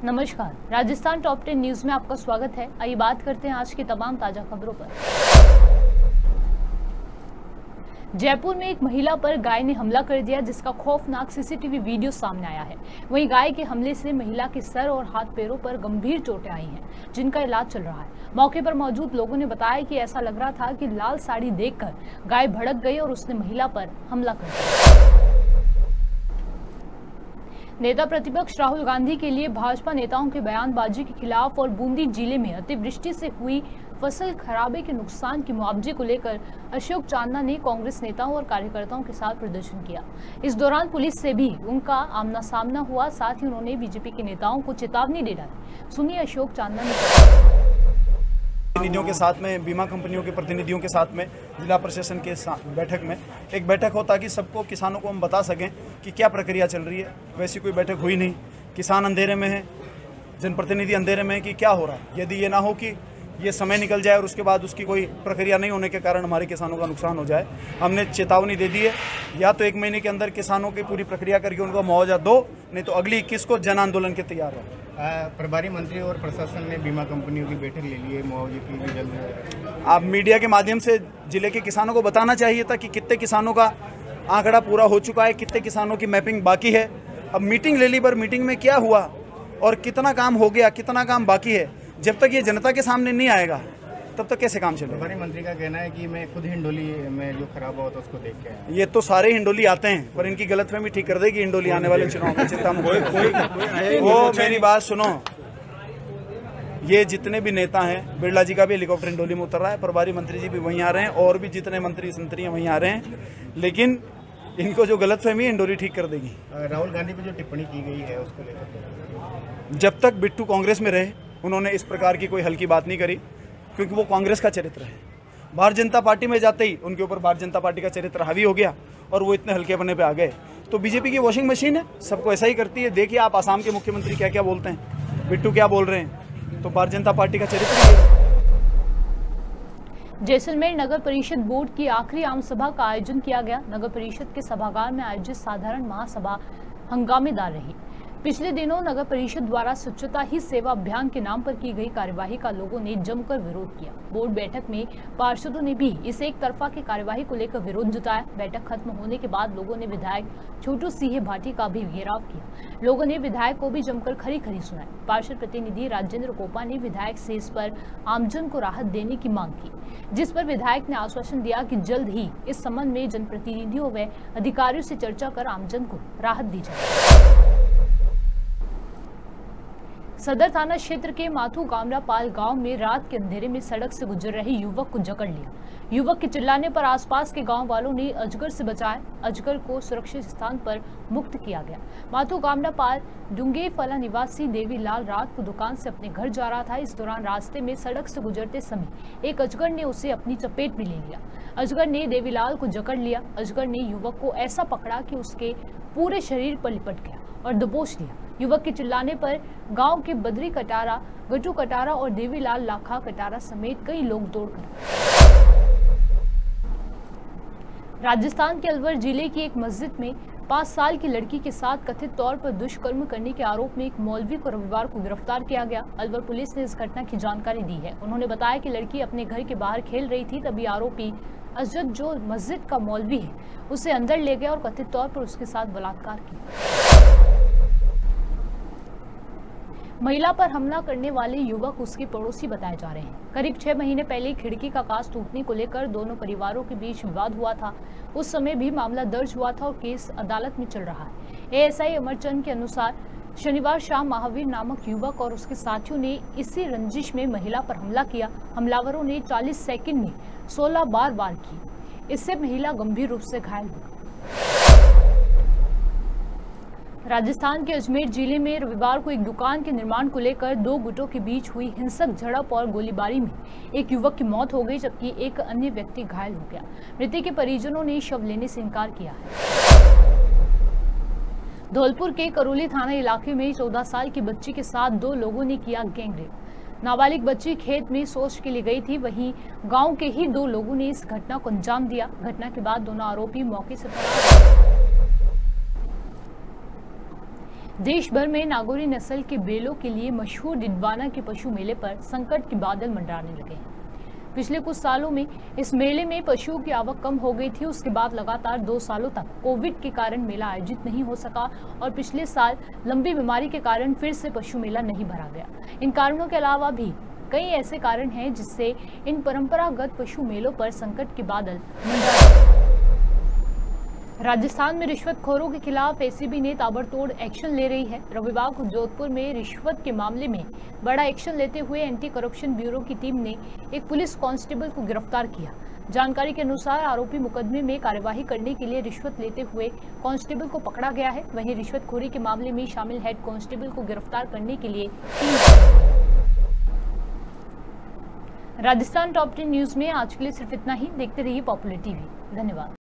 नमस्कार, Rajasthan top 10 news में आपका स्वागत है। आइए बात करते हैं आज की तमाम ताजा खबरों पर। जयपुर में एक महिला पर गाय ने हमला कर दिया, जिसका खौफनाक सीसीटीवी वीडियो सामने आया है। वहीं गाय के हमले से महिला के सर और हाथ पैरों पर गंभीर चोटें आई हैं, जिनका इलाज चल रहा है। मौके पर मौजूद लोगों ने बताया कि ऐसा लग रहा था कि लाल साड़ी देखकर गाय भड़क गई और उसने महिला पर हमला कर दिया। नेता प्रतिपक्ष राहुल गांधी के लिए भाजपा नेताओं की बयानबाजी के खिलाफ और बूंदी जिले में अतिवृष्टि से हुई फसल खराबे के नुकसान के मुआवजे को लेकर अशोक चांदना ने कांग्रेस नेताओं और कार्यकर्ताओं के साथ प्रदर्शन किया। इस दौरान पुलिस से भी उनका आमना सामना हुआ। साथ ही उन्होंने बीजेपी के नेताओं को चेतावनी दे डाली। सुनिए अशोक चांदना ने प्रतिनिधियों के साथ में, बीमा कंपनियों के प्रतिनिधियों के साथ में, जिला प्रशासन के बैठक में एक बैठक हो ताकि सबको, किसानों को हम बता सकें कि क्या प्रक्रिया चल रही है। वैसी कोई बैठक हुई नहीं। किसान अंधेरे में है, जनप्रतिनिधि अंधेरे में है कि क्या हो रहा है। यदि ये ना हो कि ये समय निकल जाए और उसके बाद उसकी कोई प्रक्रिया नहीं होने के कारण हमारे किसानों का नुकसान हो जाए, हमने चेतावनी दे दी है। या तो 1 महीने के अंदर किसानों की पूरी प्रक्रिया करके उनको मुआवजा दो, नहीं तो अगली 21 को जन आंदोलन के तैयार रहो। प्रभारी मंत्री और प्रशासन ने बीमा कंपनियों की बैठक ले ली है, मुआवजे की भी जल्द। आप मीडिया के माध्यम से जिले के किसानों को बताना चाहिए था कि कितने किसानों का आंकड़ा पूरा हो चुका है, कितने किसानों की मैपिंग बाकी है। अब मीटिंग ले ली, पर मीटिंग में क्या हुआ और कितना काम हो गया, कितना काम बाकी है, जब तक ये जनता के सामने नहीं आएगा तब तक कैसे काम चलेगा। प्रभारी मंत्री का कहना है कि मैं खुद हिंडोली में जो खराब हुआ था उसको देख के आया। ये तो सारे हिंडोली आते हैं, पर इनकी गलतफहमी ठीक कर देगी हिंडोली आने वाले चुनाव में। चिंता मत करो। वो मेरी बात सुनो, ये जितने भी नेता हैं, बिरला जी का भी हेलीकॉप्टर हिंडोली में उतर रहा है, प्रभारी मंत्री जी भी वहीं आ रहे हैं, और भी जितने मंत्री संतरी हैं वहीं आ रहे हैं। लेकिन इनको जो गलतफहमी है हिंडोली ठीक कर देगी। राहुल गांधी पर जो टिप्पणी की गई है उसको लेकर, जब तक बिट्टू कांग्रेस में रहे उन्होंने इस प्रकार की कोई हल्की बात नहीं करी, क्योंकि वो कांग्रेस का चरित्र है। भारतीय जनता पार्टी में जाते ही उनके ऊपर भारतीय जनता पार्टी का चरित्र हावी हो गया और वो इतने हल्के पन्ने पे आ गए। तो बीजेपी की वॉशिंग मशीन है, सबको ऐसा ही करती है। देखिए आप आसाम के मुख्यमंत्री क्या क्या बोलते हैं, बिट्टू क्या बोल रहे हैं, तो भारतीय जनता पार्टी का चरित्र ही है। जैसलमेर नगर परिषद बोर्ड की आखिरी आम सभा का आयोजन किया गया। नगर परिषद के सभागार में आयोजित साधारण महासभा हंगामेदार रही। पिछले दिनों नगर परिषद द्वारा स्वच्छता ही सेवा अभियान के नाम पर की गई कार्यवाही का लोगों ने जमकर विरोध किया। बोर्ड बैठक में पार्षदों ने भी इस एक तरफा की कार्यवाही को लेकर विरोध जताया। बैठक खत्म होने के बाद लोगों ने विधायक छोटू सिंह भाटी का भी घेराव किया। लोगों ने विधायक को भी जमकर खरी खरी सुनाई। पार्षद प्रतिनिधि राजेंद्र कोपा ने विधायक से इस पर आमजन को राहत देने की मांग की, जिस पर विधायक ने आश्वासन दिया कि जल्द ही इस संबंध में जनप्रतिनिधियों व अधिकारियों से चर्चा कर आमजन को राहत दी जाए। सदर थाना क्षेत्र के माथू गामरापाल गांव में रात के अंधेरे में सड़क से गुजर रहे युवक को जकड़ लिया। युवक के चिल्लाने पर आसपास के गांव वालों ने अजगर से बचाया। अजगर को सुरक्षित स्थान पर मुक्त किया गया। माथू गामरापाल डुंगे फला निवासी देवीलाल रात को दुकान से अपने घर जा रहा था। इस दौरान रास्ते में सड़क से गुजरते समय एक अजगर ने उसे अपनी चपेट में ले लिया। अजगर ने देवीलाल को जकड़ लिया। अजगर ने युवक को ऐसा पकड़ा कि उसके पूरे शरीर पर लिपट गया और दबोच लिया। युवक के चिल्लाने पर गांव के बद्री कटारा, गटू कटारा और देवीलाल लाखा कटारा समेत कई लोग दौड़कर राजस्थान के अलवर जिले की एक मस्जिद में 5 साल की लड़की के साथ कथित तौर पर दुष्कर्म करने के आरोप में एक मौलवी को रविवार को गिरफ्तार किया गया। अलवर पुलिस ने इस घटना की जानकारी दी है। उन्होंने बताया कि लड़की अपने घर के बाहर खेल रही थी, तभी आरोपी अजद, जो मस्जिद का मौलवी है, उसे अंदर ले गया और कथित तौर पर उसके साथ बलात्कार किया। महिला पर हमला करने वाले युवक उसके पड़ोसी बताए जा रहे हैं। करीब 6 महीने पहले खिड़की का कांच टूटने को लेकर दोनों परिवारों के बीच विवाद हुआ था। उस समय भी मामला दर्ज हुआ था और केस अदालत में चल रहा है। एएसआई अमरचंद के अनुसार शनिवार शाम महावीर नामक युवक और उसके साथियों ने इसी रंजिश में महिला पर हमला किया। हमलावरों ने 40 सेकंड में 16 बार वार किए। इससे महिला गंभीर रूप से घायल हो गई। राजस्थान के अजमेर जिले में रविवार को एक दुकान के निर्माण को लेकर 2 गुटों के बीच हुई हिंसक झड़प और गोलीबारी में एक युवक की मौत हो गई, जबकि एक अन्य व्यक्ति घायल हो गया। मृतक के परिजनों ने शव लेने से इनकार किया है। धौलपुर के करौली थाना इलाके में 14 साल की बच्ची के साथ 2 लोगों ने किया गैंगरेप। नाबालिग बच्ची खेत में शौच के लिए गई थी, वहीं गांव के ही 2 लोगों ने इस घटना को अंजाम दिया। घटना के बाद दोनों आरोपी मौके से फरार। देश भर में नागौरी नस्ल के बैलों के लिए मशहूर डिडवाना के पशु मेले पर संकट के बादल मंडराने लगे हैं। पिछले कुछ सालों में इस मेले में पशुओं की आवक कम हो गई थी। उसके बाद लगातार 2 सालों तक कोविड के कारण मेला आयोजित नहीं हो सका और पिछले साल लंबी बीमारी के कारण फिर से पशु मेला नहीं भरा गया। इन कारणों के अलावा भी कई ऐसे कारण हैं जिससे इन परंपरागत पशु मेलों पर संकट के बादल मंडरा रहे हैं। राजस्थान में रिश्वतखोरों के खिलाफ एसीबी ने ताबड़तोड़ एक्शन ले रही है। रविवार को जोधपुर में रिश्वत के मामले में बड़ा एक्शन लेते हुए एंटी करप्शन ब्यूरो की टीम ने एक पुलिस कांस्टेबल को गिरफ्तार किया। जानकारी के अनुसार आरोपी मुकदमे में कार्यवाही करने के लिए रिश्वत लेते हुए कांस्टेबल को पकड़ा गया है। वहीं रिश्वतखोरी के मामले में शामिल हेड कांस्टेबल को गिरफ्तार करने के लिए राजस्थान टॉप 10 न्यूज में आज के लिए सिर्फ इतना ही। देखते रहिए पॉपुलर टीवी। धन्यवाद।